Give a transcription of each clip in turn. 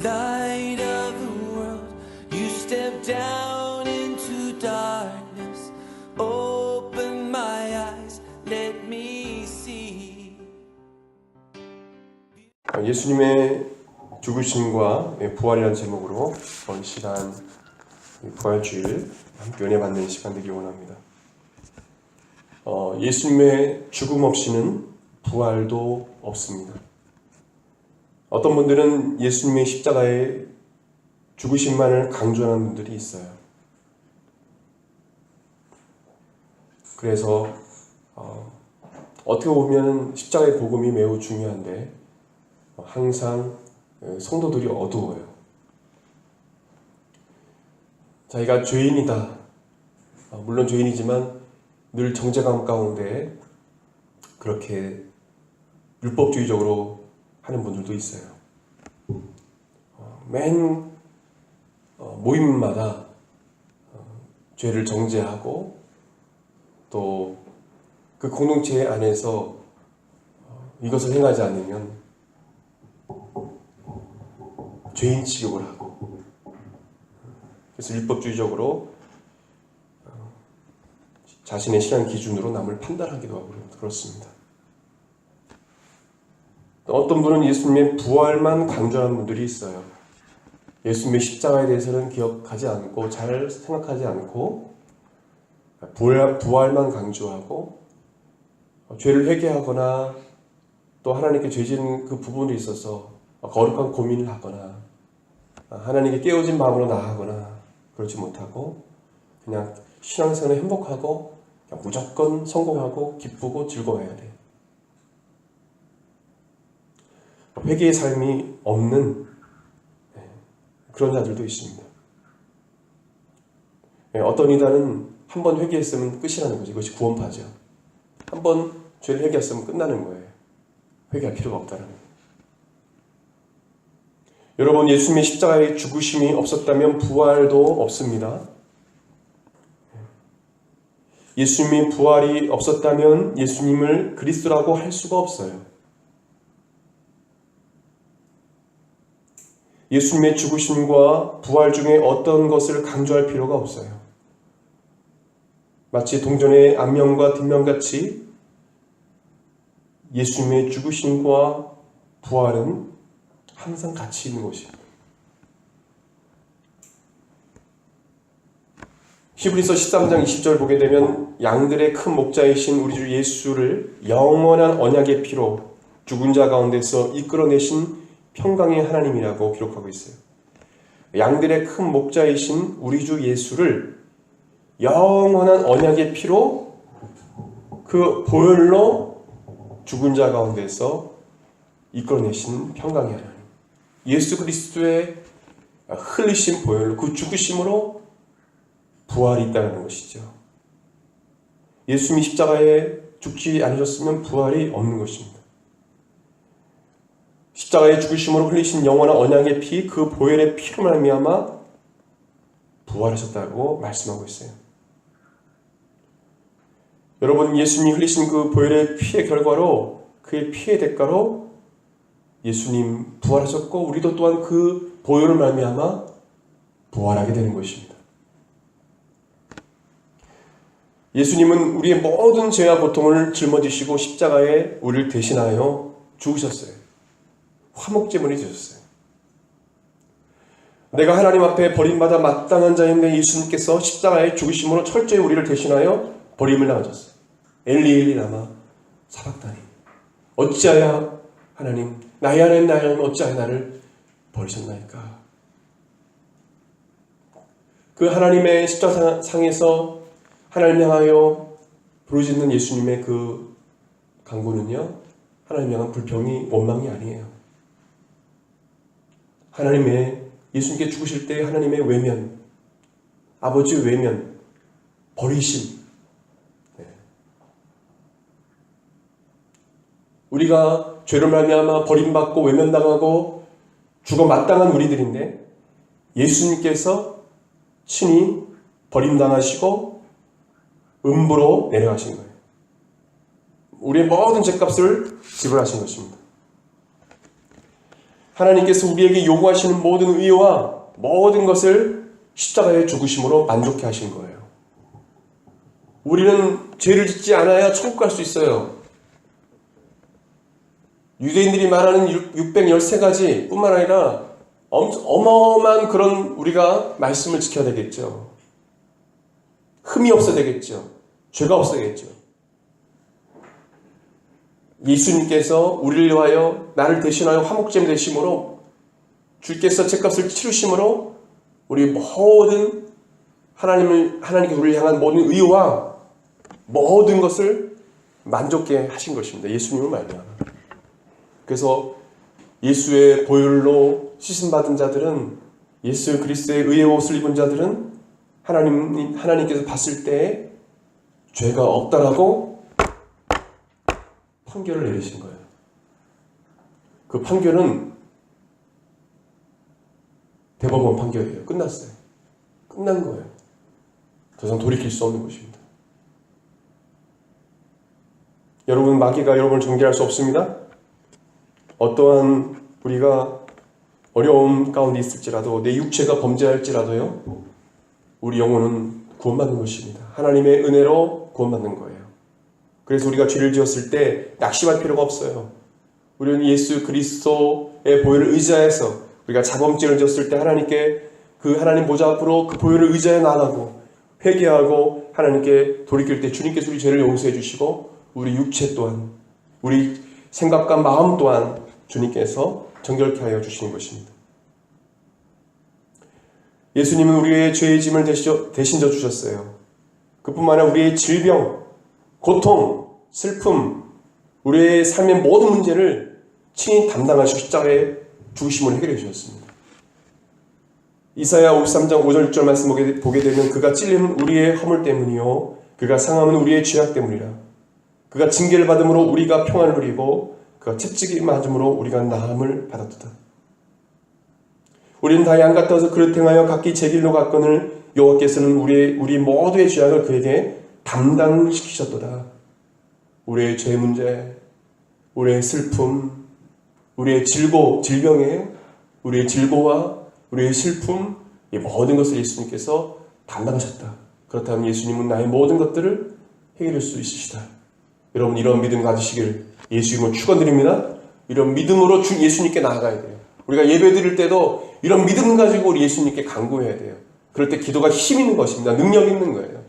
Light of the world, you step down into darkness. Open my eyes, let me see. 예수님의 죽으심과 부활이라는 제목으로 이 시간 부활주일 함께 은혜 받는 시간 되기 원합니다. 예수님의 죽음 없이는 부활도 없습니다. 어떤 분들은 예수님의 십자가의 죽으심만을 강조하는 분들이 있어요. 그래서 어떻게 보면 십자가의 복음이 매우 중요한데 항상 성도들이 어두워요. 자기가 죄인이다. 물론 죄인이지만 늘 정죄감 가운데 그렇게 율법주의적으로 하는 분들도 있어요. 맨 모임마다 죄를 정죄하고 또 그 공동체 안에서 이것을 행하지 않으면 죄인 취급을 하고, 그래서 율법주의적으로 자신의 신앙 기준으로 남을 판단하기도 하고 그렇습니다. 어떤 분은 예수님의 부활만 강조하는 분들이 있어요. 예수님의 십자가에 대해서는 기억하지 않고 잘 생각하지 않고 부활만 강조하고 죄를 회개하거나 또 하나님께 죄진 그 부분에 있어서 거룩한 고민을 하거나 하나님께 깨어진 마음으로 나아가거나 그렇지 못하고 그냥 신앙생활에 행복하고 그냥 무조건 성공하고 기쁘고 즐거워해야 돼. 회개의 삶이 없는 그런 자들도 있습니다. 어떤 이단은 한 번 회개했으면 끝이라는 거죠. 이것이 구원파죠. 한 번 죄를 회개했으면 끝나는 거예요. 회개할 필요가 없다는 거예요. 여러분, 예수님의 십자가의 죽으심이 없었다면 부활도 없습니다. 예수님의 부활이 없었다면 예수님을 그리스도라고 할 수가 없어요. 예수님의 죽으심과 부활 중에 어떤 것을 강조할 필요가 없어요. 마치 동전의 앞면과 뒷면같이 예수님의 죽으심과 부활은 항상 같이 있는 것입니다. 히브리서 13장 20절 보게 되면 양들의 큰 목자이신 우리 주 예수를 영원한 언약의 피로 죽은 자 가운데서 이끌어내신 평강의 하나님이라고 기록하고 있어요. 양들의 큰 목자이신 우리 주 예수를 영원한 언약의 피로 그 보혈로 죽은 자 가운데서 이끌어내신 평강의 하나님, 예수 그리스도의 흘리신 보혈로 그 죽으심으로 부활이 있다는 것이죠. 예수님이 십자가에 죽지 않으셨으면 부활이 없는 것입니다. 십자가의 죽으심으로 흘리신 영원한 언약의 피, 그 보혈의 피로 말미암아 부활하셨다고 말씀하고 있어요. 여러분, 예수님이 흘리신 그 보혈의 피의 결과로, 그의 피의 대가로 예수님 부활하셨고 우리도 또한 그 보혈을 말미암아 부활하게 되는 것입니다. 예수님은 우리의 모든 죄와 고통을 짊어지시고 십자가에 우리를 대신하여 죽으셨어요. 화목제물이 되셨어요. 내가 하나님 앞에 버림받아 마땅한 자인데 예수님께서 십자가의 죽으심으로 철저히 우리를 대신하여 버림을 당하셨어요. 엘리 엘리 라마 사박다니, 어찌하여 하나님 나의 하나님 나의 하나님 어찌하여 나를 버리셨나이까. 그 하나님의 십자상에서 하나님 향하여 부르짖는 예수님의 그 간구는요, 하나님 향한 불평이 원망이 아니에요. 하나님의 예수님께 죽으실 때 하나님의 외면, 아버지의 외면, 버리심. 우리가 죄를 말미암아 버림받고 외면당하고 죽어 마땅한 우리들인데 예수님께서 친히 버림당하시고 음부로 내려가신 거예요. 우리의 모든 죄값을 지불하신 것입니다. 하나님께서 우리에게 요구하시는 모든 의와 모든 것을 십자가의 죽으심으로 만족해 하신 거예요. 우리는 죄를 짓지 않아야 천국 갈 수 있어요. 유대인들이 말하는 613가지 뿐만 아니라 어마어마한 그런 우리가 말씀을 지켜야 되겠죠. 흠이 없어야 되겠죠. 죄가 없어야 되겠죠. 예수님께서 우리를 위하여 나를 대신하여 화목제물 되심으로 주께서 죄값을 치르심으로 우리 모든 하나님께 우리를 향한 모든 의와 모든 것을 만족케 하신 것입니다. 예수님을 말미암아. 그래서 예수의 보혈로 씻음받은 자들은, 예수 그리스도의 의의 옷을 입은 자들은 하나님께서 봤을 때 죄가 없다라고 판결을 내리신 거예요. 그 판결은 대법원 판결이에요. 끝났어요. 끝난 거예요. 더 이상 돌이킬 수 없는 것입니다. 여러분, 마귀가 여러분을 정죄할 수 없습니다. 어떠한 우리가 어려움 가운데 있을지라도, 내 육체가 범죄할지라도요, 우리 영혼은 구원받는 것입니다. 하나님의 은혜로 구원받는 거예요. 그래서 우리가 죄를 지었을 때 낙심할 필요가 없어요. 우리는 예수 그리스도의 보혈을 의지하여서 우리가 자범죄를 지었을 때 하나님께 그 하나님 보좌 앞으로 그 보혈을 의지하여 나가고 회개하고 하나님께 돌이킬 때 주님께서 우리 죄를 용서해 주시고 우리 육체 또한, 우리 생각과 마음 또한 주님께서 정결케 하여 주시는 것입니다. 예수님은 우리의 죄의 짐을 대신 져 주셨어요. 그뿐만 아니라 우리의 질병, 고통, 슬픔, 우리의 삶의 모든 문제를 친히 담당하시고 십자가에 죽으심으로 해결해 주셨습니다. 이사야 53장 5절 6절 말씀 보게 되면 그가 찔림은 우리의 허물 때문이요 그가 상함은 우리의 죄악 때문이라. 그가 징계를 받음으로 우리가 평안을 누리고 그가 채찍이 맞음으로 우리가 나음을 받았도다. 우리는 다 양 같아서 그릇 행하여 각기 제 길로 갔거늘 여호와께서는 우리 모두의 죄악을 그에게 담당시키셨도다. 우리의 죄 문제, 우리의 슬픔, 우리의 질병에 우리의 질고와 우리의 슬픔, 이 모든 것을 예수님께서 담당하셨다. 그렇다면 예수님은 나의 모든 것들을 해결할 수 있으시다. 여러분, 이런 믿음 가지시길 예수 이름으로 축원드립니다. 이런 믿음으로 예수님께 나아가야 돼요. 우리가 예배 드릴 때도 이런 믿음 가지고 우리 예수님께 간구해야 돼요. 그럴 때 기도가 힘 있는 것입니다. 능력 있는 거예요.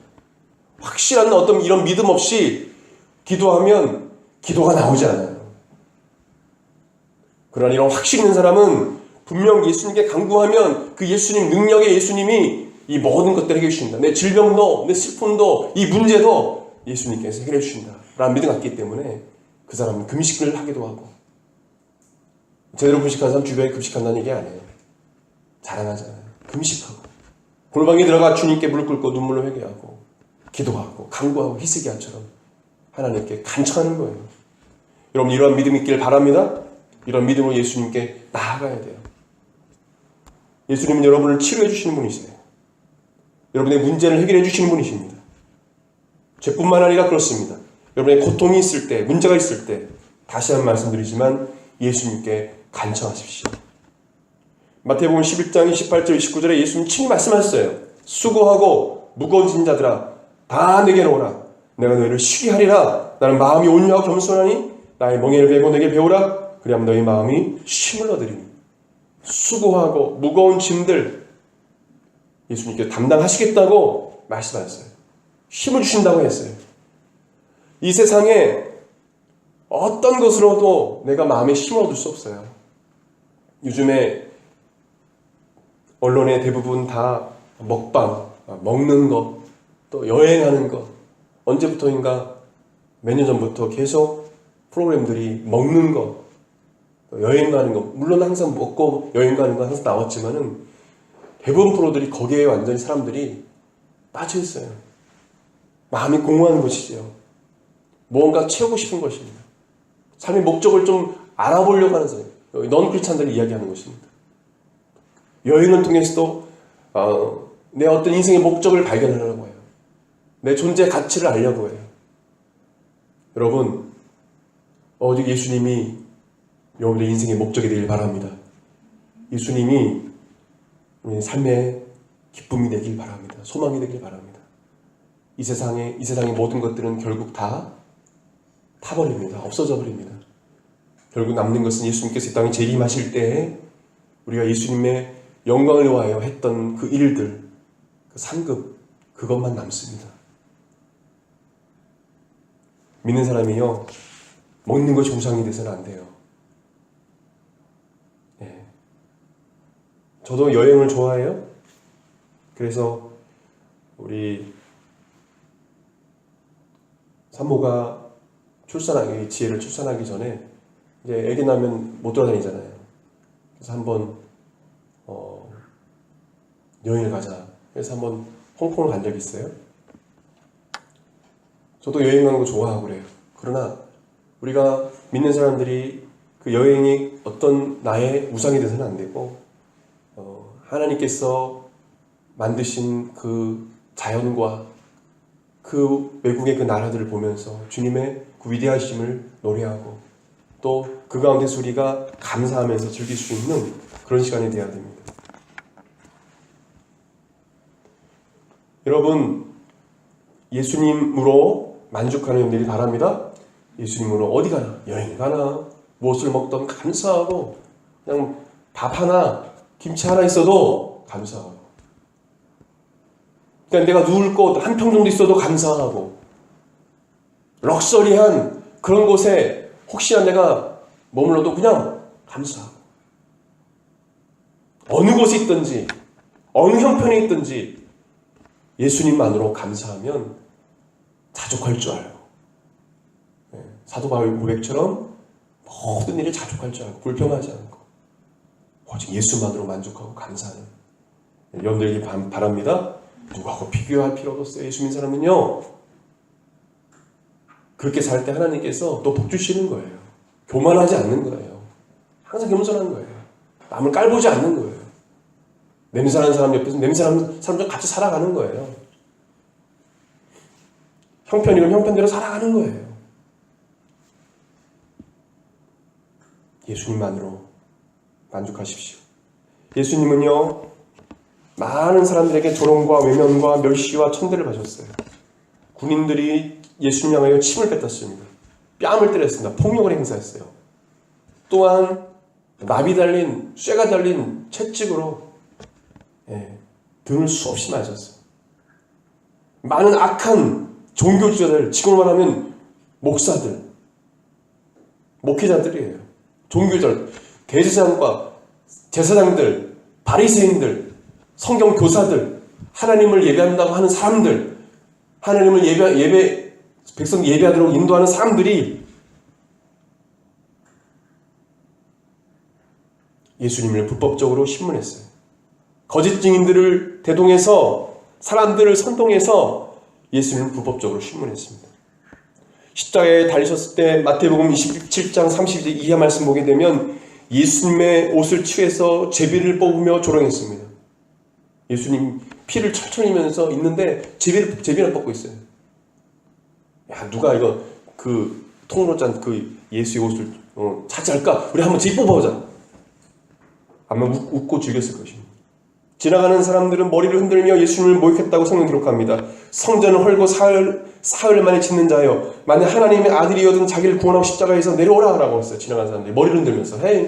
확실한 어떤 이런 믿음 없이 기도하면 기도가 나오지 않아요. 그러나 이런 확신 있는 사람은 분명 예수님께 간구하면 그 예수님 능력의 예수님이 이 모든 것들을 해결해 주신다. 내 질병도, 내 슬픔도, 이 문제도 예수님께서 해결해 주신다 라는 믿음 갖기 때문에 그 사람은 금식을 하기도 하고, 제대로 금식하는 사람 주변에 금식한다는 얘기 아니에요. 자랑하잖아요. 금식하고 골방에 들어가 주님께 무릎 꿇고 눈물로 회개하고 기도하고 간구하고 히스기야처럼 하나님께 간청하는 거예요. 여러분, 이러한 믿음이 있기를 바랍니다. 이런 믿음으로 예수님께 나아가야 돼요. 예수님은 여러분을 치료해 주시는 분이세요. 여러분의 문제를 해결해 주시는 분이십니다. 죄뿐만 아니라 그렇습니다. 여러분의 고통이 있을 때, 문제가 있을 때 다시 한번 말씀드리지만 예수님께 간청하십시오. 마태복음 11장 28절 29절에 예수님 친히 말씀하셨어요. 수고하고 무거운 짐 자들아 다 내게로 오라. 내가 너희를 쉬게 하리라. 나는 마음이 온유하고 겸손하니 나의 멍에를 베고 내게 배우라. 그리하면 너희 마음이 쉼을 얻으리니. 수고하고 무거운 짐들 예수님께서 담당하시겠다고 말씀하셨어요. 힘을 주신다고 했어요. 이 세상에 어떤 것으로도 내가 마음에 힘을 얻을 수 없어요. 요즘에 언론에 대부분 다 먹방, 먹는 것, 또 여행하는 것, 언제부터인가 몇 년 전부터 계속 프로그램들이 먹는 것, 여행 가는 것, 물론 항상 먹고 여행 가는 건 항상 나왔지만은 대부분 프로들이 거기에 완전히 사람들이 빠져 있어요. 마음이 공허한 것이죠. 무언가 채우고 싶은 것입니다. 삶의 목적을 좀 알아보려고 하는 사람, 넌 크리스찬들이 이야기하는 것입니다. 여행을 통해서도 내 어떤 인생의 목적을 발견하려고 해요. 내 존재 가치를 알려고 해요. 여러분, 오직 예수님이 여러분의 인생의 목적이 되길 바랍니다. 예수님이 우리의 삶의 기쁨이 되길 바랍니다. 소망이 되길 바랍니다. 이 세상의 모든 것들은 결국 다 타버립니다. 없어져 버립니다. 결국 남는 것은 예수님께서 이 땅에 재림하실 때에 우리가 예수님의 영광을 위하여 했던 그 일들, 그 상급, 그것만 남습니다. 믿는 사람이요, 먹는 것이 우상이 돼서는 안 돼요. 예. 저도 여행을 좋아해요. 그래서 우리 산모가 지혜를 출산하기 전에 이제 아기 나면 못 돌아다니잖아요. 그래서 한번 여행을 가자. 그래서 한번 홍콩을 간 적이 있어요. 저도 여행 가는 거 좋아하고 그래요. 그러나 우리가 믿는 사람들이 그 여행이 어떤 나의 우상이 돼서는 안 되고 하나님께서 만드신 그 자연과 그 외국의 그 나라들을 보면서 주님의 그 위대하심을 노래하고 또 그 가운데서 우리가 감사하면서 즐길 수 있는 그런 시간이 되어야 됩니다. 여러분, 예수님으로 만족하는 분들이 바랍니다. 예수님으로 어디 가나, 여행 가나, 무엇을 먹던 감사하고 그냥 밥 하나, 김치 하나 있어도 감사하고 그냥 내가 누울 곳 한 평 정도 있어도 감사하고 럭셔리한 그런 곳에 혹시나 내가 머물러도 그냥 감사하고 어느 곳에 있든지 어느 형편에 있든지 예수님만으로 감사하면 자족할 줄 알고 사도 바울 고백처럼 모든 일에 자족할 줄 알고 불평하지 않고 오직 예수만으로 만족하고 감사하는 여러분들에게 바랍니다. 누구하고 비교할 필요가 없어요. 예수 믿는 사람은요, 그렇게 살 때 하나님께서 또 복 주시는 거예요. 교만하지 않는 거예요. 항상 겸손한 거예요. 남을 깔보지 않는 거예요. 냄새나는 사람 옆에서 냄새나는 사람과 같이 살아가는 거예요. 형편이면 형편대로 살아가는 거예요. 예수님만으로 만족하십시오. 예수님은요, 많은 사람들에게 조롱과 외면과 멸시와 천대를 받으셨어요. 군인들이 예수님 향하여 침을 뱉었습니다. 뺨을 때렸습니다. 폭력을 행사했어요. 또한 납이 달린, 쇠가 달린 채찍으로 등을 수없이 맞았어요. 많은 악한 종교주자들, 지금 말하면 목사들, 목회자들이에요. 종교자들, 대제사장과 제사장들, 바리새인들, 성경 교사들, 하나님을 예배한다고 하는 사람들, 하나님을 백성 예배하도록 인도하는 사람들이 예수님을 불법적으로 신문했어요. 거짓 증인들을 대동해서 사람들을 선동해서 예수님을 불법적으로 신문했습니다. 십자가에 달리셨을 때 마태복음 27장 32절 이하 말씀 보게 되면 예수님의 옷을 취해서 제비를 뽑으며 조롱했습니다. 예수님 피를 철철 흘리면서 있는데 제비를 뽑고 있어요. 야, 누가 이거 그 통으로 짠 그 예수의 옷을 차지할까? 우리 한번 제비 뽑아보자. 아마 웃고 즐겼을 것입니다. 지나가는 사람들은 머리를 흔들며 예수님을 모욕했다고 성경 기록합니다. 성전을 헐고 사흘 만에 짓는 자여, 만약 하나님의 아들이어든 자기를 구원하고 십자가에서 내려오라 라고 했어요. 지나가는 사람들이 머리를 흔들면서. 헤이.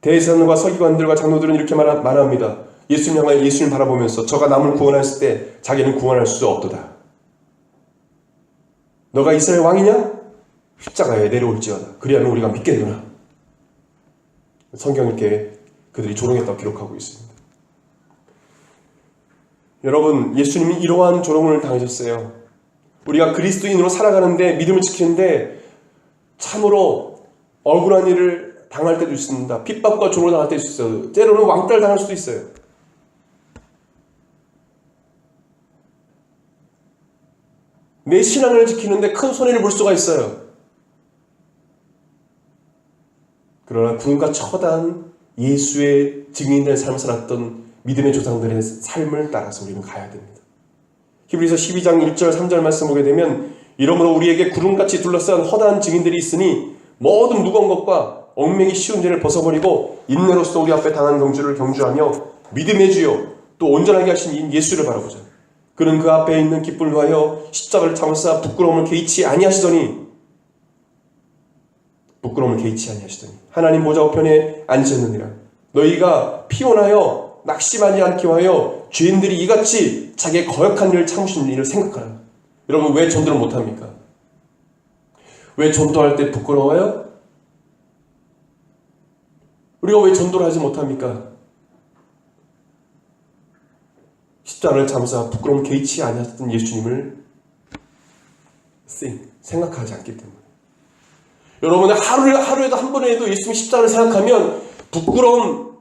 대제사장과 서기관들과 장로들은 이렇게 말합니다. 예수님 향하여 예수님 바라보면서 저가 남을 구원했을 때 자기는 구원할 수 없도다. 너가 이스라엘 왕이냐? 십자가에 내려올지어다. 그리하면 우리가 믿겠노라. 성경 이렇게 그들이 조롱했다고 기록하고 있습니다. 여러분, 예수님이 이러한 조롱을 당하셨어요. 우리가 그리스도인으로 살아가는데, 믿음을 지키는데 참으로 억울한 일을 당할 때도 있습니다. 핍박과 조롱을 당할 때도 있어요. 때로는 왕따를 당할 수도 있어요. 내 신앙을 지키는데 큰 손해를 볼 수가 있어요. 그러나 구름과 처단 예수의 증인된 삶을 살았던 믿음의 조상들의 삶을 따라서 우리는 가야 됩니다. 히브리서 12장 1절 3절 말씀 보게 되면 이러므로 우리에게 구름같이 둘러싼 허다한 증인들이 있으니 모든 무거운 것과 얽매기 쉬운 죄를 벗어버리고 인내로서 우리 앞에 당한 경주를 경주하며 믿음의 주요 또 온전하게 하신 예수를 바라보자. 그는 그 앞에 있는 기쁨을 위하여 십자가를 참으사 부끄러움을 개의치 아니하시더니 하나님 보좌 우편에 앉으셨느니라. 너희가 피곤하여 낙심하지 않기 위하여 죄인들이 이같이 자기의 거역한 일을 참으시는 일을 생각하라. 여러분, 왜 전도를 못합니까? 왜 전도할 때 부끄러워요? 우리가 왜 전도를 하지 못합니까? 십자가를 참으사 부끄러움 개의치 아니하셨던 예수님을 생각하지 않기 때문에. 여러분, 하루에도 한 번에도 예수님 십자가를 생각하면 부끄러움,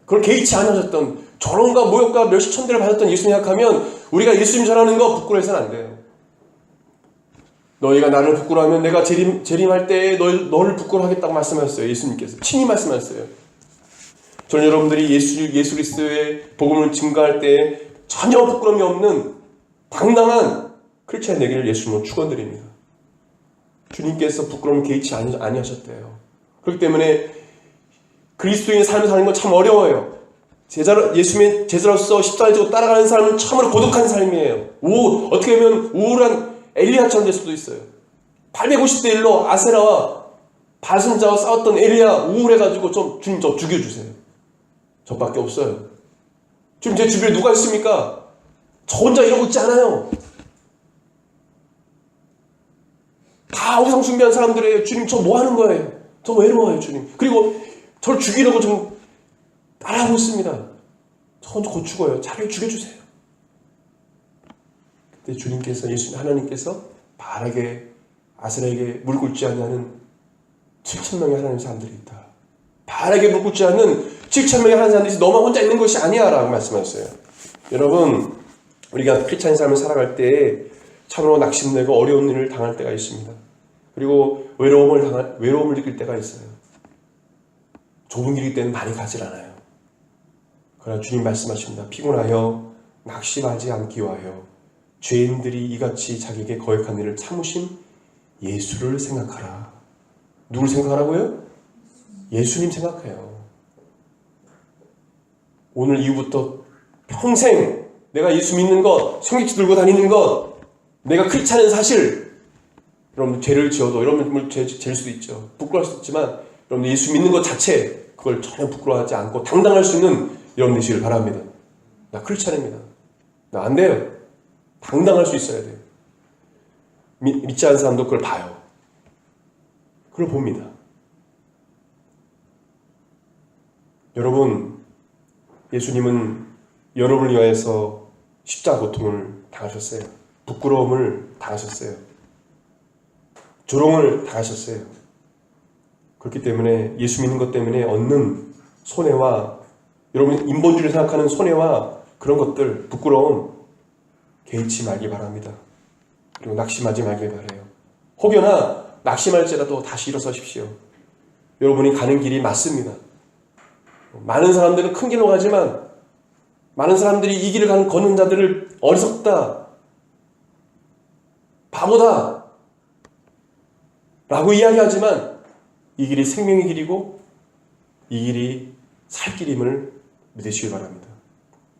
그걸 개의치 않으셨던 결혼과 모욕과 멸시 천대를 받았던 예수님 생각하면 우리가 예수님 전하는 거 부끄러워해서는 안 돼요. 너희가 나를 부끄러워하면 내가 재림할 때에 너를 부끄러워하겠다고 말씀하셨어요. 예수님께서 친히 말씀하셨어요. 저는 여러분들이 예수 그리스도의 복음을 증거할 때 전혀 부끄러움이 없는 당당한 크리스찬이 되기를 예수님으로 축원드립니다. 주님께서 부끄러움 개의치 아니하셨대요. 그렇기 때문에 그리스도인의 삶을 사는 건 참 어려워요. 예수님의 제자로서 십자가를 지고 따라가는 삶은 참으로 고독한 삶이에요. 어떻게 보면 우울한 엘리야처럼 될 수도 있어요. 850대 1로 아세라와 발선자와 싸웠던 엘리야 우울해가지고 주님 저 죽여주세요. 저밖에 없어요. 지금 제 주변에 누가 있습니까? 저 혼자 이러고 있지 않아요. 다 우상 숭배한 사람들이에요. 주님 저 뭐 하는 거예요? 저 외로워요 주님. 그리고 저를 죽이려고 좀 따라하고 있습니다. 저 혼자 곧 죽어요. 차라리 죽여주세요. 그때 주님께서 하나님께서 바르게 아스라에게 물 꿇지 않는 7,000명의 하나님 사람들이 있다. 바르게 물 꿇지 않는 7,000명의 하나님 사람들이 너만 혼자 있는 것이 아니야 라고 말씀하셨어요. 여러분, 우리가 크리스찬 삶을 살아갈 때 참으로 낙심되고 어려운 일을 당할 때가 있습니다. 그리고 외로움을 느낄 때가 있어요. 좁은 길이기 때문에 많이 가질 않아요. 그러나 주님 말씀하십니다. 피곤하여 낙심하지 않기 위하여 죄인들이 이같이 자기에게 거역한 일을 참으신 예수를 생각하라. 누굴 생각하라고요? 예수님 생각해요. 오늘 이후부터 평생 내가 예수 믿는 것, 성경책 들고 다니는 것, 내가 크리스찬인 사실, 여러분 죄를 지어도 여러분 죄일 수도 있죠. 부끄러울 수도 있지만 여러분 예수 믿는 것 자체 그걸 전혀 부끄러워하지 않고 당당할 수 있는 여러분 되시길 바랍니다. 나 크리스찬입니다. 나 안 돼요. 당당할 수 있어야 돼요. 믿지 않는 사람도 그걸 봐요. 그걸 봅니다. 여러분, 예수님은 여러분을 위하여서 십자가 고통을 당하셨어요. 부끄러움을 당하셨어요. 조롱을 당하셨어요. 그렇기 때문에 예수 믿는 것 때문에 얻는 손해와 여러분 인본주의를 생각하는 손해와 그런 것들, 부끄러움 개의치 말기 바랍니다. 그리고 낙심하지 말길 바라요. 혹여나 낙심할지라도 다시 일어서십시오. 여러분이 가는 길이 맞습니다. 많은 사람들은 큰 길로 가지만 많은 사람들이 이 길을 걷는 자들을 어리석다, 바보다 라고 이야기하지만 이 길이 생명의 길이고 이 길이 살 길임을 믿으시기 바랍니다.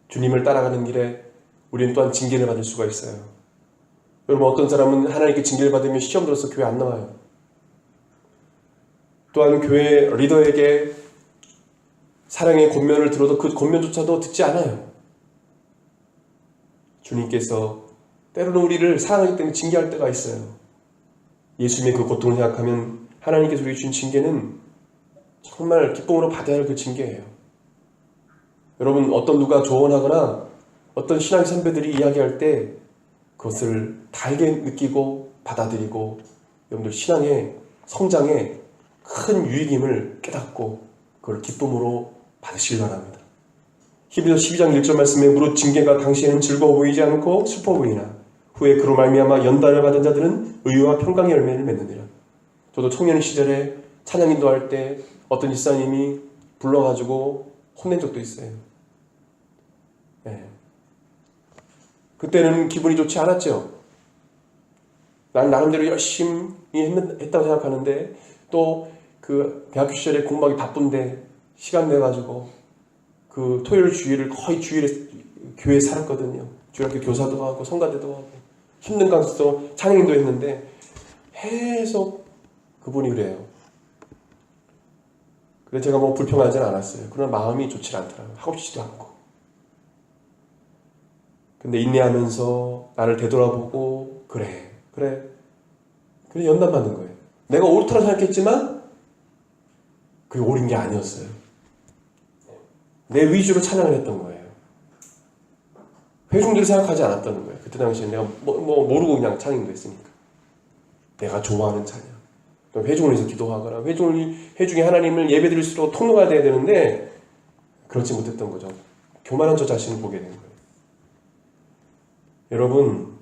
주님을 따라가는 길에 우리는 또한 징계를 받을 수가 있어요. 여러분, 어떤 사람은 하나님께 징계를 받으면 시험 들어서 교회 안 나와요. 또한 교회 리더에게 사랑의 권면을 들어도 그 권면조차도 듣지 않아요. 주님께서 때로는 우리를 사랑하기 때문에 징계할 때가 있어요. 예수님의 그 고통을 생각하면 하나님께서 우리에게 주신 징계는 정말 기쁨으로 받아야 할 그 징계예요. 여러분, 어떤 누가 조언하거나 어떤 신앙 선배들이 이야기할 때 그것을 달게 느끼고 받아들이고 여러분들 신앙의 성장에 큰 유익임을 깨닫고 그걸 기쁨으로 받으시기 바랍니다. 히브리서 12장 1절 말씀에 무릇 징계가 당시에는 즐거워 보이지 않고 슬퍼 보이나 후에 그로 말미암아 연단을 받은 자들은 의와 평강의 열매를 맺느니라. 저도 청년 시절에 찬양 인도할 때 어떤 집사님이 불러가지고 혼낸 적도 있어요. 그때는 기분이 좋지 않았죠. 난 나름대로 열심히 했다고 생각하는데 또 그 대학교 시절에 공부하기 바쁜데 시간 내가지고 그 토요일 주일을 거의 주일에 교회에 살았거든요. 주일학교 교사도 하고 성가대도 하고 힘든 강수도 찬양인도 했는데 계속 그분이 그래요. 그래서 제가 뭐 불평하지는 않았어요. 그러나 마음이 좋지 않더라고요. 하고 싶지도 않고. 근데 인내하면서 나를 되돌아보고 그래 연단받는 거예요. 내가 옳다고 생각했지만 그게 옳은 게 아니었어요. 내 위주로 찬양을 했던 거예요. 회중들이 생각하지 않았다는 거예요. 그때 당시에 내가 모르고 그냥 찬양도 했으니까. 내가 좋아하는 찬양. 회중을 위해서 기도하거나 회중이 하나님을 예배드릴 수 있도록 통로가 돼야 되는데 그렇지 못했던 거죠. 교만한 저 자신을 보게 된 거예요. 여러분,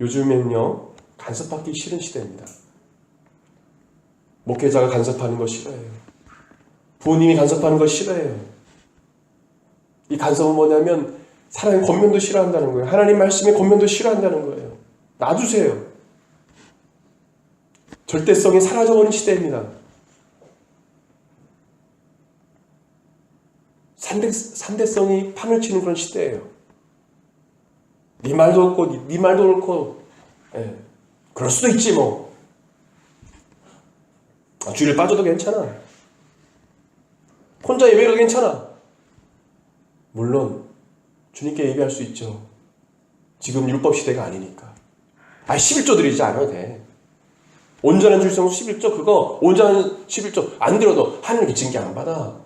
요즘엔요 간섭받기 싫은 시대입니다. 목회자가 간섭하는 거 싫어해요. 부모님이 간섭하는 거 싫어해요. 이 간섭은 뭐냐면 사람의 권면도 싫어한다는 거예요. 하나님 말씀의 권면도 싫어한다는 거예요. 놔두세요. 절대성이 사라져버린 시대입니다. 산대성이 판을 치는 그런 시대예요. 네 말도 옳고 네 말도 옳고 그럴 수도 있지 뭐. 주일에 빠져도 괜찮아. 혼자 예배해도 괜찮아. 물론 주님께 예배할 수 있죠. 지금 율법 시대가 아니니까. 11조 드리지 않아도 돼. 온전한 줄성 11조 그거 온전한 11조 안 들어도 하나님께 징계 안 받아.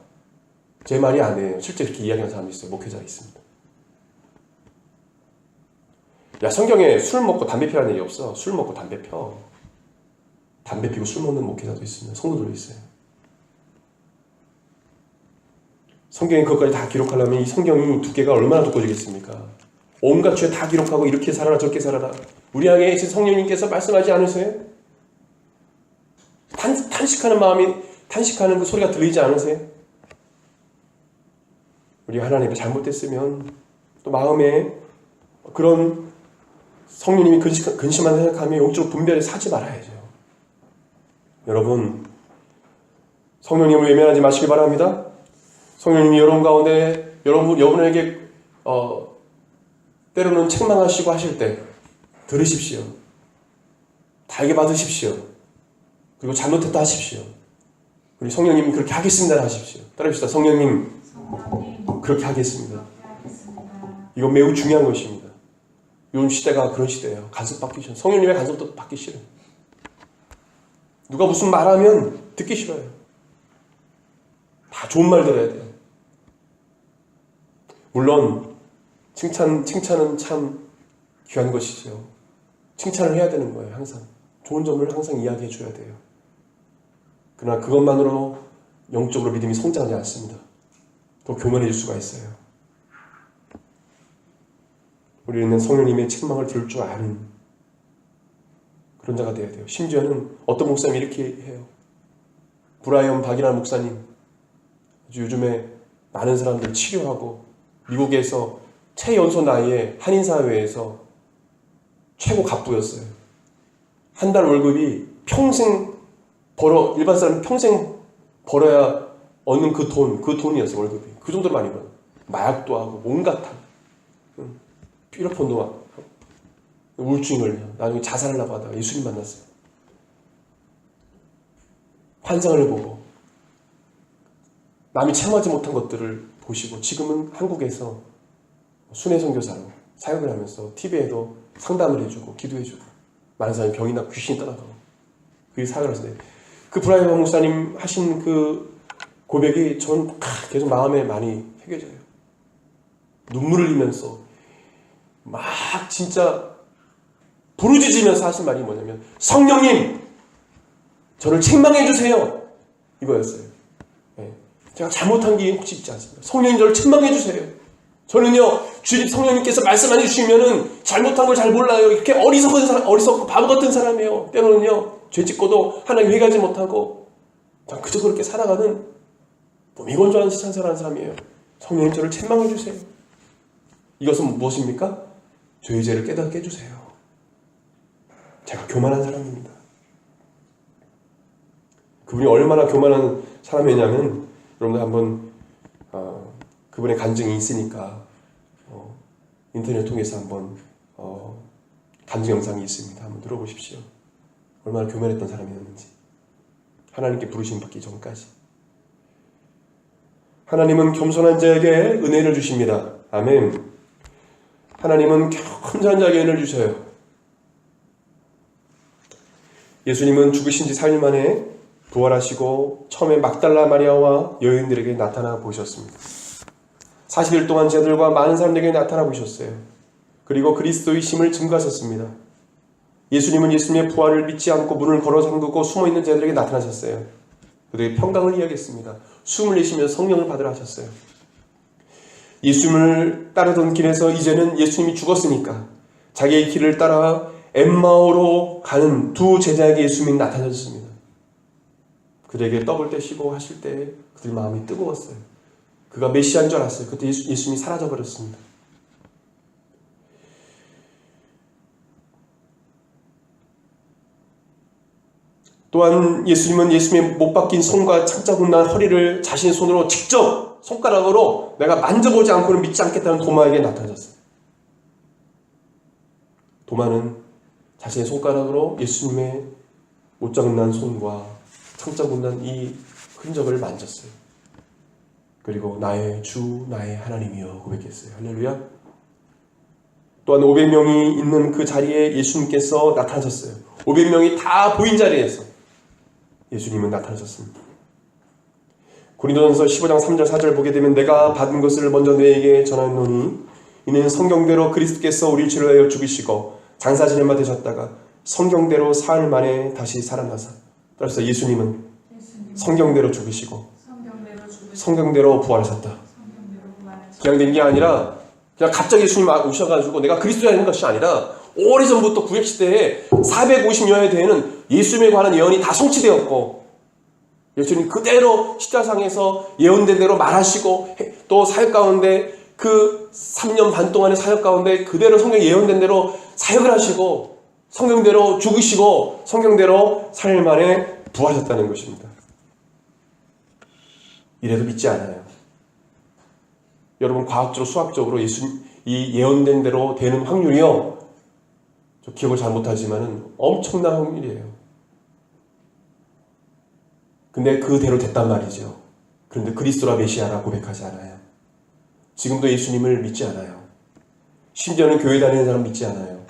제 말이 아니에요. 실제 그렇게 이야기하는 사람이 있어요. 목회자가 있습니다. 야, 성경에 술 먹고 담배 피라는 얘기 없어. 술 먹고 담배 펴. 담배 피고 술 먹는 목회자도 있습니다. 성도들도 있어요. 성경에 그것까지 다 기록하려면 이 성경이 두께가 얼마나 두꺼워지겠습니까? 온갖 죄 다 기록하고 이렇게 살아라 저렇게 살아라. 우리 안에 성령님께서 말씀하지 않으세요? 탄식하는 마음이 탄식하는 그 소리가 들리지 않으세요? 우리가 하나님을 잘못됐으면 또 마음에 그런 성령님이 근심한 생각하며 영적으로 분별해서 하지 말아야죠. 여러분, 성령님을 외면하지 마시기 바랍니다. 성령님이 여러분 가운데 여러분에게 때로는 책망하시고 하실 때 들으십시오. 달게 받으십시오. 그리고 잘못했다 하십시오. 우리 성령님 그렇게 하겠습니다 하십시오. 따라합시다. 성령님 그렇게 하겠습니다. 이건 매우 중요한 것입니다. 요즘 시대가 그런 시대예요. 간섭받기 싫어요. 성령님의 간섭도 받기 싫어요. 누가 무슨 말하면 듣기 싫어요. 다 좋은 말 들어야 돼요. 물론 칭찬은 참 귀한 것이죠. 칭찬을 해야 되는 거예요. 항상 좋은 점을 항상 이야기해 줘야 돼요. 그러나 그것만으로 영적으로 믿음이 성장하지 않습니다. 더 교만해질 수가 있어요. 우리는 성령님의 책망을 들을 줄 아는 그런 자가 되어야 돼요. 심지어는 어떤 목사님이 이렇게 해요. 브라이언 박이라는 목사님, 아주 요즘에 많은 사람들 치료하고 미국에서 최연소 나이에 한인사회에서 최고 갑부였어요. 한 달 월급이 일반 사람이 평생 벌어야 얻는 그 돈이었어요, 월급이. 그 정도로 많이 벌어요. 마약도 하고, 온갖 다. 피로폰도 하고, 우울증이 걸려요. 나중에 자살하려고 하다가 예수님 만났어요. 환상을 보고, 남이 참아지 못한 것들을 보시고, 지금은 한국에서 순회 선교사로 사역을 하면서 TV에도 상담을 해주고, 기도해주고, 많은 사람이 병이나 귀신이 떠나가고, 그게 사역을 하시는데, 그 브라이언 목사님 하신 그 고백이 전 계속 마음에 많이 새겨져요. 눈물을 흘리면서 막 진짜 부르짖으면서 하신 말이 뭐냐면 성령님 저를 책망해 주세요 이거였어요. 네. 제가 잘못한 게 혹시 있지 않습니까? 성령님 저를 책망해 주세요. 저는요 주님 성령님께서 말씀 안 해주시면은 잘못한 걸 잘 몰라요. 이렇게 어리석고 바보 같은 사람이에요. 때로는요 죄 짓고도 하나님 회개하지 못하고 전 그저 그렇게 살아가는 미건조한 신앙생활하는 사람이에요. 성령님 저를 책망해 주세요. 이것은 무엇입니까? 저의 죄를 깨닫게 해주세요. 제가 교만한 사람입니다. 그분이 얼마나 교만한 사람이냐면 여러분들 한번 그분의 간증이 있으니까 인터넷 통해서 한번 간증 영상이 있습니다. 한번 들어보십시오. 얼마나 교만했던 사람이었는지. 하나님께 부르심 받기 전까지. 하나님은 겸손한 자에게 은혜를 주십니다. 아멘. 하나님은 겸손한 자에게 은혜를 주셔요. 예수님은 죽으신 지 4일 만에 부활하시고 처음에 막달라 마리아와 여인들에게 나타나 보셨습니다. 40일 동안 제들과 많은 사람들에게 나타나 보셨어요. 그리고 그리스도의 힘을 증거하셨습니다. 예수님은 예수님의 부활을 믿지 않고 문을 걸어 잠그고 숨어있는 자들에게 나타나셨어요. 그들의 평강을 이야기했습니다. 숨을 내쉬면서 성령을 받으라 하셨어요. 예수님을 따르던 길에서 이제는 예수님이 죽었으니까 자기의 길을 따라 엠마오로 가는 두 제자에게 예수님이 나타나셨습니다. 그들에게 떡을 떼시고 하실 때 그들 마음이 뜨거웠어요. 그가 메시아인 줄 알았어요. 그때 예수님이 사라져버렸습니다. 또한 예수님은 예수님의 못 박힌 손과 창자국 난 허리를 자신의 손으로 직접 손가락으로 내가 만져보지 않고는 믿지 않겠다는 도마에게 나타나셨어요. 도마는 자신의 손가락으로 예수님의 못자국 난 손과 창자국 난 이 흔적을 만졌어요. 그리고 나의 주 나의 하나님이여 고백했어요. 할렐루야. 또한 500명이 있는 그 자리에 예수님께서 나타나셨어요. 500명이 다 보인 자리에서 예수님은 나타나셨습니다. 고린도전서 15장 3절 4절 보게 되면 내가 받은 것을 먼저 너에게 전하노니 이는 성경대로 그리스도께서 우리 죄를 위하여 죽으시고 장사 지내마 되셨다가 성경대로 사흘 만에 다시 살아나사. 그래서 예수님은 성경대로 죽으시고 성경대로 부활하셨다. 그냥 된 게 아니라 그냥 갑자기 예수님 오셔가지고 내가 그리스도라는 것이 아니라 오래전부터 구약시대에 450년에 대해는 예수님에 관한 예언이 다 성취되었고 예수님 그대로 십자상에서 예언된 대로 말하시고 또 사역 가운데 그 3년 반 동안의 사역 가운데 그대로 성경에 예언된 대로 사역을 하시고 성경대로 죽으시고 성경대로 3일 만에 부활하셨다는 것입니다. 이래도 믿지 않아요. 여러분 과학적으로 수학적으로 예수님 이 예언된 대로 되는 확률이요. 저 기억을 잘 못하지만은 엄청난 확률이에요. 근데 그대로 됐단 말이죠. 그런데 그리스도라 메시아라 고백하지 않아요. 지금도 예수님을 믿지 않아요. 심지어는 교회 다니는 사람 믿지 않아요.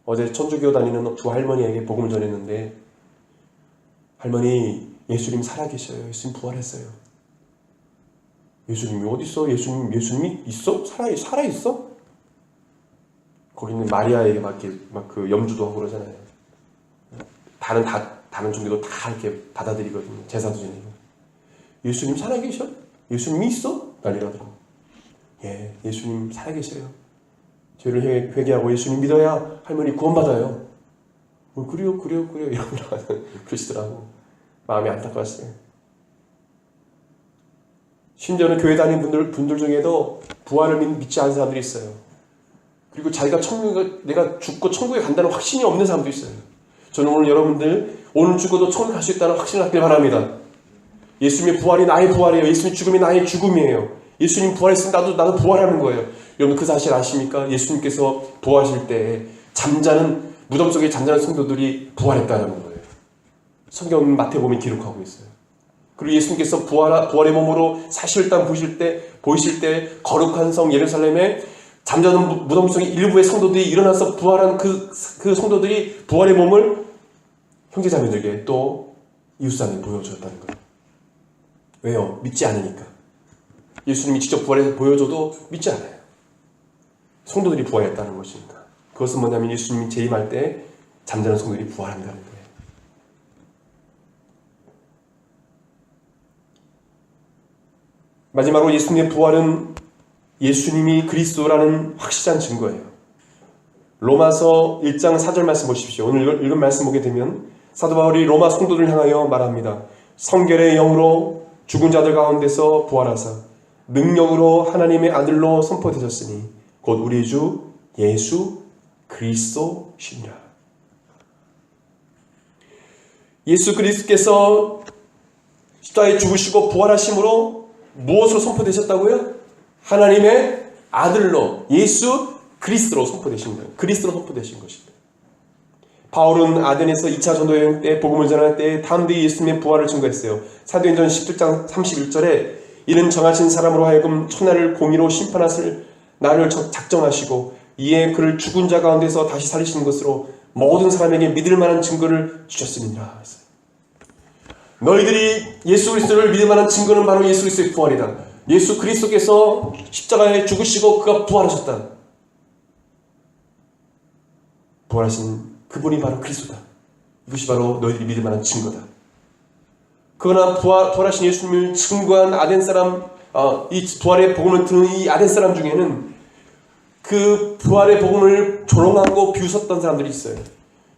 어제 천주교 다니는 두 할머니에게 복음을 전했는데 할머니 예수님 살아계셔요. 예수님 부활했어요. 예수님이 어디 있어? 예수님이 있어? 살아있어? 거기는 마리아에게 막 그 염주도 하고 그러잖아요. 다른 종교도 다 이렇게 받아들이거든요. 제사도 지내고. 예수님 살아계셔? 예수님이 있어? 난리가 더라고. 예, 예수님 살아계셔요. 죄를 회개하고 예수님 믿어야 할머니 구원받아요. 그래요. 이러면서 그러시더라고. 마음이 안타까웠어요. 심지어는 교회 다니는 분들 중에도 부활을 믿지 않는 사람들이 있어요. 그리고 자기가 내가 죽고 천국에 간다는 확신이 없는 사람도 있어요. 저는 오늘 여러분들 오늘 죽어도 천국 갈 수 있다는 확신을 갖길 바랍니다. 예수님의 부활이 나의 부활이에요. 예수님의 죽음이 나의 죽음이에요. 예수님 부활했으면 나도 부활하는 거예요. 여러분 그 사실 아십니까? 예수님께서 부활하실 때 무덤 속에 잠자는 성도들이 부활했다는 거예요. 성경 마태복음이 기록하고 있어요. 그리고 예수님께서 부활의 몸으로 사실 땅 보이실 때 거룩한 성 예루살렘에 잠자는 무덤 속에 일부의 성도들이 일어나서 부활한 그 성도들이 부활의 몸을 형제자매들에게 또 이웃사람에 보여주었다는 거예요. 왜요? 믿지 않으니까. 예수님이 직접 부활해서 보여줘도 믿지 않아요. 성도들이 부활했다는 것입니다. 그것은 뭐냐면 예수님이 재림할 때 잠자는 성도들이 부활한다는 거예요. 마지막으로 예수님의 부활은 예수님이 그리스도라는 확실한 증거예요. 로마서 1장 4절 말씀 보십시오. 오늘 읽은 말씀 보게 되면 사도 바울이 로마 성도들을 향하여 말합니다. 성결의 영으로 죽은 자들 가운데서 부활하사 능력으로 하나님의 아들로 선포되셨으니 곧 우리 주 예수 그리스도시니라. 예수 그리스도께서 십자가에 죽으시고 부활하심으로 무엇으로 선포되셨다고요? 하나님의 아들로 예수 그리스도로 선포되신 거예요. 그리스도로 선포되신 것입니다. 바울은 아덴에서 2차 전도여행 때 복음을 전할 때 담대히 예수님의 부활을 증거했어요. 사도행전 17장 31절에 이는 정하신 사람으로 하여금 천하를 공의로 심판하실 날을 작정하시고 이에 그를 죽은 자 가운데서 다시 살리시는 것으로 모든 사람에게 믿을 만한 증거를 주셨으니라. 너희들이 예수 그리스도를 믿을 만한 증거는 바로 예수 그리스도의 부활이다. 예수 그리스도께서 십자가에 죽으시고 그가 부활하셨다. 부활하신 그분이 바로 그리스도다. 이것이 바로 너희들이 믿을 만한 증거다. 그러나 부활하신 예수님을 증거한 아덴 사람, 이 부활의 복음을 들은 이 아덴 사람 중에는 그 부활의 복음을 조롱하고 비웃었던 사람들이 있어요.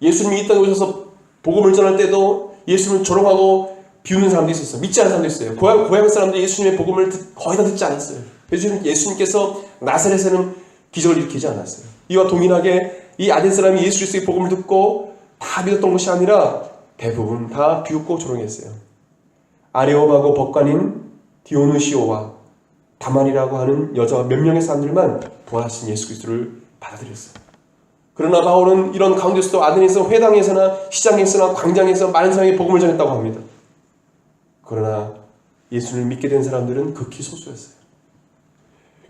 예수님이 이 땅에 오셔서 복음을 전할 때도 예수님을 조롱하고 비웃는 사람도 있었어요. 믿지 않는 사람도 있어요. 고향 사람들이 예수님의 복음을 거의 다 듣지 않았어요. 예수님께서 나사렛에는 기적을 일으키지 않았어요. 이와 동일하게 이 아덴 사람이 예수 그리스도의 복음을 듣고 다 믿었던 것이 아니라 대부분 다 비웃고 조롱했어요. 아레오바고 법관인 디오누시오와 다만이라고 하는 여자 몇 명의 사람들만 부활하신 예수 그리스도를 받아들였어요. 그러나 바울은 이런 가운데서도 아덴에서 회당에서나 시장에서나 광장에서 많은 사람에게 복음을 전했다고 합니다. 그러나 예수를 믿게 된 사람들은 극히 소수였어요.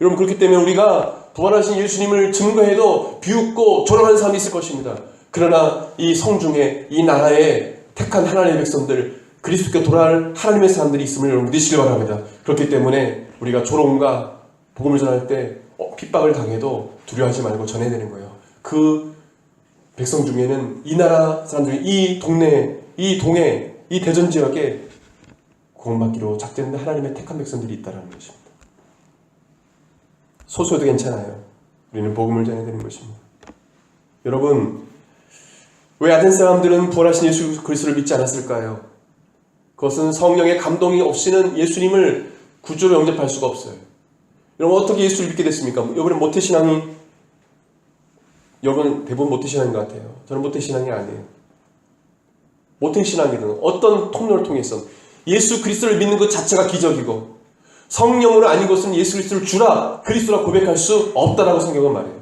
여러분, 그렇기 때문에 우리가 부활하신 예수님을 증거해도 비웃고 조롱하는 사람이 있을 것입니다. 그러나 이 성중에 이 나라에 택한 하나님의 백성들, 그리스도께 돌아갈 하나님의 사람들이 있음을 여러분 믿으시길 바랍니다. 그렇기 때문에 우리가 조롱과 복음을 전할 때 핍박을 당해도 두려워하지 말고 전해야 되는 거예요. 그 백성 중에는 이 나라 사람들이 이 동네, 이 동해, 이 대전 지역에 구원받기로 작정된 하나님의 택한 백성들이 있다는 것입니다. 소수여도 괜찮아요. 우리는 복음을 전해야 되는 것입니다. 여러분, 왜 아덴 사람들은 부활하신 예수 그리스도를 믿지 않았을까요? 그것은 성령의 감동이 없이는 예수님을 구주로 영접할 수가 없어요. 여러분, 어떻게 예수를 믿게 됐습니까? 여러분, 모태신앙이, 여러분 대부분 모태신앙인 것 같아요. 저는 모태신앙이 아니에요. 모태신앙이든 어떤 통로를 통해서 예수 그리스도를 믿는 것 자체가 기적이고 성령으로 아닌 것은 예수 그리스도를 주라, 그리스도라 고백할 수 없다라고 성경은 말해요.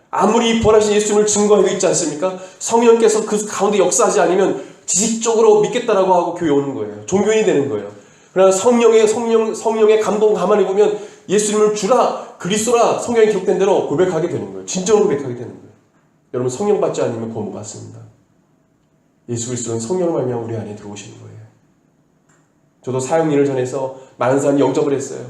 아무리 부활하신 예수님을 증거해도 있지 않습니까? 성령께서 그 가운데 역사하지 않으면 지식적으로 믿겠다라고 하고 교회 오는 거예요. 종교인이 되는 거예요. 그러나 성령의 감동 가만히 보면 예수님을 주라, 그리스도라 성경에 기록된 대로 고백하게 되는 거예요. 진정으로 고백하게 되는 거예요. 여러분, 성령 받지 않으면 구원 못 받습니다. 예수 그리스도는 성령을 말미암아 우리 안에 들어오시는 거예요. 저도 사형리를 전해서 많은 사람이 영접을 했어요.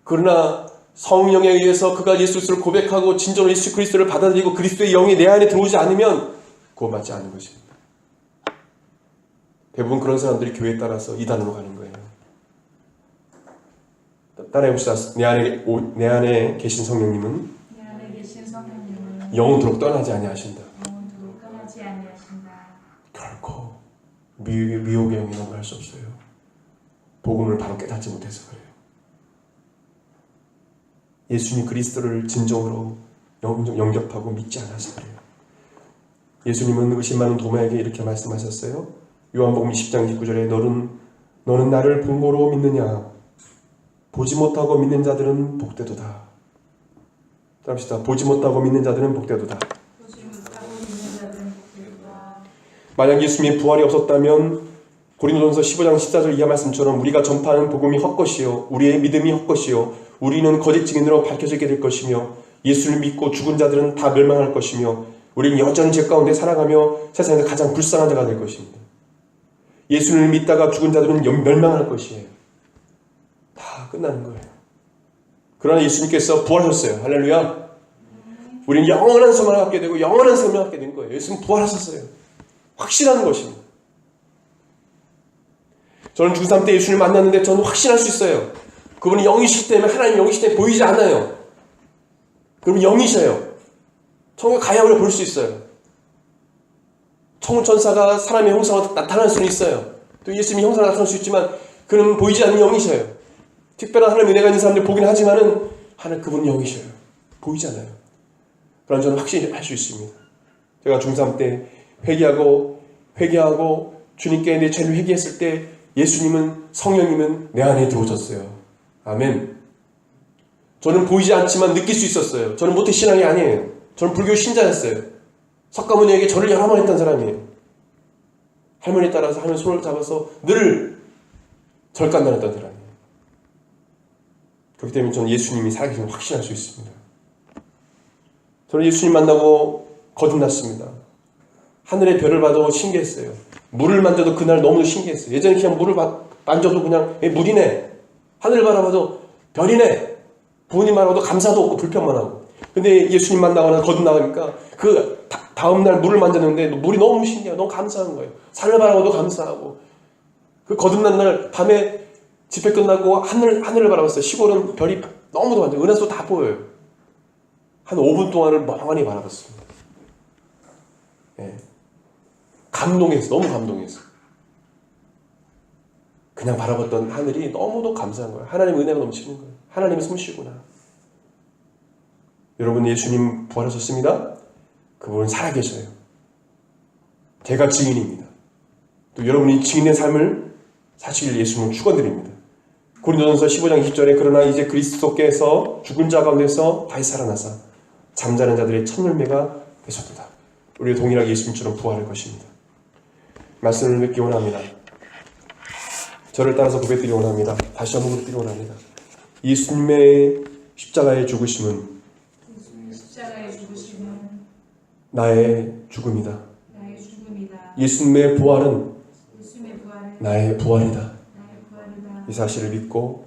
그러나 성령에 의해서 그가 예수 그리스도를 고백하고 진정으로 예수 그리스도를 받아들이고 그리스도의 영이 내 안에 들어오지 않으면 구원받지 않는 것입니다. 대부분 그런 사람들이 교회에 따라서 이단으로 가는 거예요. 따라해봅시다. 내 안에 계신 성령님은 영원토록 떠나지 아니하신다. 결코 미혹의 영이 넘어갈 수 없어요. 복음을 바로 깨닫지 못해서 그래요. 예수님 그리스도를 진정으로 영접하고 믿지 않아서 그래요. 예수님은 의심 많은 도마에게 이렇게 말씀하셨어요. 요한복음 20장 29절에 너는 나를 본고로 믿느냐? 보지 못하고 믿는 자들은 복되도다. 따라합시다. 보지 못하고 믿는 자들은 복되도다. 만약 예수님의 부활이 없었다면 고린도전서 15장 14절 이하 말씀처럼 우리가 전파하는 복음이 헛것이요 우리의 믿음이 헛것이요 우리는 거짓 증인으로 밝혀지게 될 것이며 예수를 믿고 죽은 자들은 다 멸망할 것이며 우리는 여전히 죄 가운데 살아가며 세상에서 가장 불쌍한 자가 될 것입니다. 예수를 믿다가 죽은 자들은 멸망할 것이에요. 다 끝나는 거예요. 그러나 예수님께서 부활하셨어요. 할렐루야. 우리는 영원한 소망을 갖게 되고 영원한 생명을 갖게 된 거예요. 예수님 부활하셨어요. 확신하는 것입니다. 저는 중3 때 예수님을 만났는데 저는 확신할 수 있어요. 그분이 영이시기 때문에 하나님 영이시기 때문에 보이지 않아요. 그럼 영이셔요. 천국에 가야 우리가 볼 수 있어요. 천국 천사가 사람의 형상으로 나타날 수는 있어요. 또 예수님이 형상으로 나타날 수 있지만 그는 보이지 않는 영이셔요. 특별한 하나님의 은혜가 있는 사람들 보긴 하지만은 하나님 그분은 영이셔요. 보이지 않아요. 그러나 저는 확신할 수 있습니다. 제가 중3 때 회개하고 주님께 내 죄를 회개했을 때 예수님은, 성령님은 내 안에 들어오셨어요. 아멘. 저는 보이지 않지만 느낄 수 있었어요. 저는 모태신앙이 아니에요. 저는 불교 신자였어요. 석가모니에게 절을 여러 번 했던 사람이에요. 할머니 따라서 할머니 손을 잡아서 늘 절간다녔던 사람이에요. 그렇기 때문에 저는 예수님이 살아계심을 확신할 수 있습니다. 저는 예수님 만나고 거듭났습니다. 하늘의 별을 봐도 신기했어요. 물을 만져도 그날 너무 신기했어요. 예전에 그냥 물을 만져도 그냥 물이네. 하늘을 바라봐도 별이네. 부모님 바라봐도 감사도 없고 불평만 하고. 근데 예수님 만나거나 거듭나가니까 그 다음날 물을 만졌는데 물이 너무 신기해요. 너무 감사한 거예요. 산을 바라봐도 감사하고. 그 거듭난 날 밤에 집회 끝나고 하늘을 바라봤어요. 시골은 별이 너무도 많죠. 은하수 다 보여요. 한 5분 동안을 멍하니 바라봤습니다. 예. 감동했어. 너무 감동했어. 그냥 바라봤던 하늘이 너무도 감사한 거예요. 하나님의 은혜가 넘치는 거예요. 하나님의 솜씨구나. 여러분, 예수님 부활하셨습니다. 그분은 살아계셔요. 제가 증인입니다. 또 여러분이 증인의 삶을 사시길 예수님은 축원드립니다. 고린도전서 15장 20절에 그러나 이제 그리스도께서 죽은 자 가운데서 다시 살아나사 잠자는 자들의 첫 열매가 되셨도다. 우리가 동일하게 예수님처럼 부활할 것입니다. 말씀을 맺기 원합니다. 저를 따라서 고백드리기 원합니다. 다시 한번 고백드리기 원합니다. 예수님의 십자가의 죽으심은 나의 죽음이다. 예수님의 부활은 나의 부활이다. 이 사실을 믿고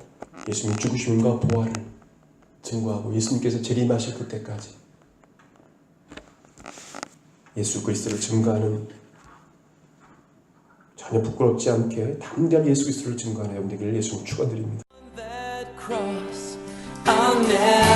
예수님의 죽으심과 부활을 증거하고 예수님께서 재림하실 그때까지 예수 그리스도를 증거하는, 전혀 부끄럽지 않게 담대하게 예수 그리스도를 증거하는 여러분 되기를 예수님 축원드립니다. I'll never